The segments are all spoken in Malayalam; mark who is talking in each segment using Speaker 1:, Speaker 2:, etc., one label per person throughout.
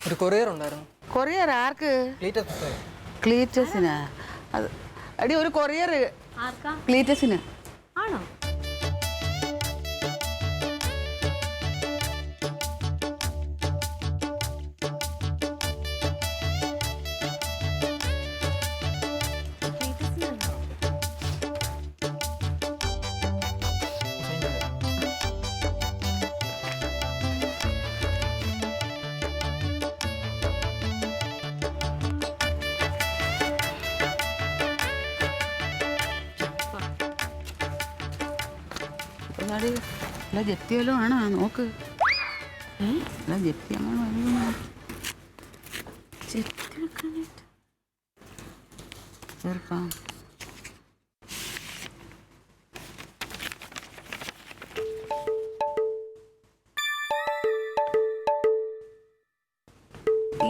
Speaker 1: ഒരു കൊറിയർ ഉണ്ടായിരുന്നു.
Speaker 2: കൊറിയർ ആർക്ക്? ക്ലീറ്റസിന്. അത് അടി ഒരു കൊറിയർ ക്ലീറ്റസിന്
Speaker 3: ആണോ?
Speaker 2: ജപ്തിയല്ലോ ആണോ നോക്ക്. ജപ്തി അങ്ങനെ ചേർക്കാം.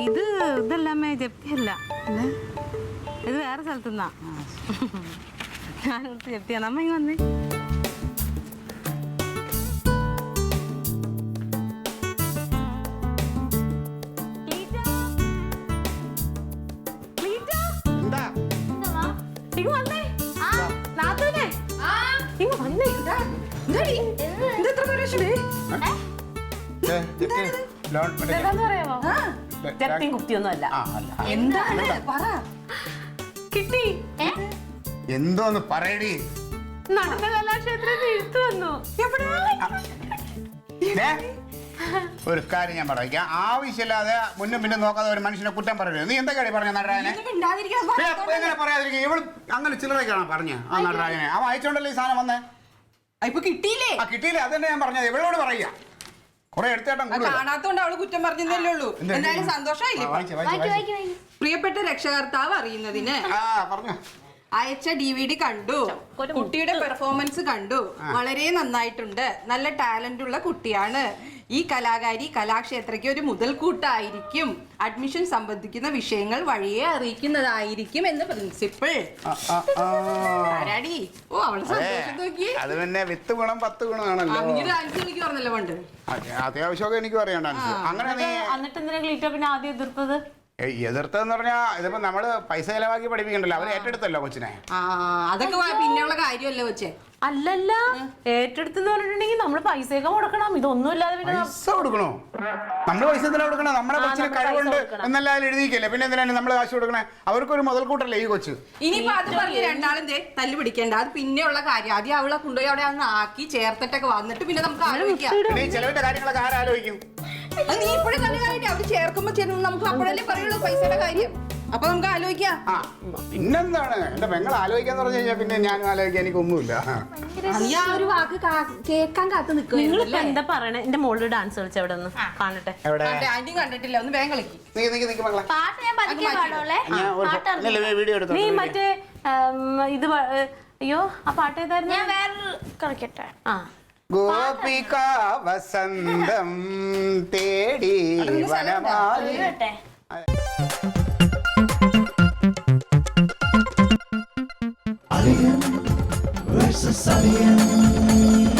Speaker 3: ഇതല്ലമ്മേ, ജപ്തിയല്ല. ഇത് വേറെ സ്ഥലത്തുനിന്നാ. ഞാനോർത്ത് ജപ്തിയാണ്. അമ്മ ഇങ്ങ് വന്നേ.
Speaker 4: എന്തോന്ന് പറയടി.
Speaker 3: നടന്ന കലാക്ഷേത്രത്തിൽ എഴുത്തു വന്നു.
Speaker 4: ഒരു കാര്യം ഞാൻ പറയാം, ആവശ്യമില്ലാതെ മുന്നും പിന്നും നോക്കാതെ ഒരു മനുഷ്യനെ കുറ്റം പറയരുത്. നീ എന്തൊക്കെയാണ് പറഞ്ഞ നടരാജനെ? എങ്ങനെ പറയാതിരിക്കും? ഇവള് അങ്ങനെ ചില്ലറക്കാണോ പറഞ്ഞ ആ നടരാജനെ? അവൻ അയച്ചോണ്ടല്ലേ ഈ സാധനം വന്നേ.
Speaker 2: ഇപ്പൊ കിട്ടിയില്ലേ?
Speaker 4: കിട്ടിയില്ലേ? അതന്നെ ഞാൻ പറഞ്ഞത്. ഇവളോട് പറയാ കുറെ എടുത്തേട്ടം
Speaker 2: കാണാത്തോണ്ട് അവള് കുറ്റം പറഞ്ഞതല്ലേ ഉള്ളൂ. എന്തായാലും സന്തോഷമായില്ലേ? പ്രിയപ്പെട്ട രക്ഷകർത്താവ് അറിയുന്നതിന് അയച്ച DVD കണ്ടു, കുട്ടിയുടെ പെർഫോമൻസ് കണ്ടു, വളരെ നന്നായിട്ടുണ്ട്, നല്ല ടാലന്റ് ഉള്ള കുട്ടിയാണ്. ഈ കലാകാരി കലാക്ഷേത്രയ്ക്ക് ഒരു മുതൽക്കൂട്ടായിരിക്കും. അഡ്മിഷൻ സംബന്ധിക്കുന്ന വിഷയങ്ങൾ വഴിയെ അറിയിക്കുന്നതായിരിക്കും എന്ന് പ്രിൻസിപ്പൾ. ഓ അവളെ സന്തോഷം നോക്കിയേ.
Speaker 4: അത് പിന്നെ 10 ഗുണം 10 ഗുണമാണല്ലോ.
Speaker 2: ഡാൻസ് കളിക്ക് പറഞ്ഞല്ലോ പണ്ട്.
Speaker 4: അത്യാവശ്യമൊക്കെ എനിക്ക് പറയാം ഡാൻസ്. അങ്ങനെ
Speaker 3: എന്നിട്ട് എന്തിനാ ക്ലീറ്റ പിന്നെ ആദ്യം എതിർത്തത്?
Speaker 4: എതിർത്തതെന്ന് പറഞ്ഞാൽ ഇതിപ്പോ നമ്മള് പൈസ ചെലവാക്കി പഠിപ്പിക്കണ്ടല്ലോ, അവര് ഏറ്റെടുത്തല്ലോ കൊച്ചിനെ.
Speaker 2: അതൊക്കെ പിന്നെയുള്ള കാര്യമല്ലേ കൊച്ചേ?
Speaker 3: അല്ലല്ല, ഏറ്റെടുത്തെന്ന് പറഞ്ഞിട്ടുണ്ടെങ്കിൽ നമ്മള് പൈസയൊക്കെ കൊടുക്കണം. ഇതൊന്നും ഇല്ലാതെ പിന്നെ
Speaker 4: പൈസ കൊടുക്കണോ? നമ്മള് പൈസ എന്തിനാ കൊടുക്കണം? നമ്മുടെ കൊച്ചിന് കഴിവുണ്ട് എന്നെല്ലാം എഴുതിയിക്കല്ലേ, പിന്നെ എന്തിനാണ് നമ്മള് കാശ് കൊടുക്കണേ? അവർക്കൊരു മുതൽക്കൂട്ടല്ലേ ഈ കൊച്ചു.
Speaker 2: ഇനിയിപ്പോ അത് പറഞ്ഞ് രണ്ടാളും തല്ലു പിടിക്കേണ്ട, അത് പിന്നെയുള്ള കാര്യം. ആദ്യം അവളെ കൊണ്ടുപോയി അവിടെ ഒന്ന് ആക്കി ചേർത്തിട്ടൊക്കെ വന്നിട്ട് പിന്നെ നമുക്ക് ആലോചിക്കാം.
Speaker 4: ചെലവിന്റെ കാര്യങ്ങളൊക്കെ ആരാലോചിക്കും?
Speaker 2: നീ ഇപ്പോഴും നല്ല കാര്യം. അവര് ചേർക്കുമ്പോ ചേർന്ന് നമുക്ക് അപ്പോഴല്ലേ പറയുള്ളൂ പൈസയുടെ കാര്യം. അപ്പൊ നമുക്ക് ആലോചിക്കാം.
Speaker 4: പിന്നെന്താണ് എന്റെ പെങ്ങൾ ആലോചിക്കാന്ന് പറഞ്ഞു കഴിഞ്ഞാൽ പിന്നെ ഞാനും ആലോചിക്കാൻ എനിക്കൊന്നുമില്ല.
Speaker 2: നീ ആ ഒരു വാക്ക് കേൾക്കാൻ കാത്തു നിൽക്കുക.
Speaker 3: നിങ്ങൾ എന്താ പറയണേ? എന്റെ മോളിൽ ഡാൻസ് കളിച്ച എവിടെ ഒന്ന് കാണട്ടെ.
Speaker 2: ആന്റി കണ്ടിട്ടില്ല, ഒന്ന് വേഗം കളിക്കും.
Speaker 3: നീ മറ്റേ ഇത് അയ്യോ ആ പാട്ട് ഏതായിരുന്നു? ഞാൻ വേറൊരു കളിക്കട്ടെ.
Speaker 4: ഗോപിക വസന്തം തേടി വനമാലി. Alien versus Alien.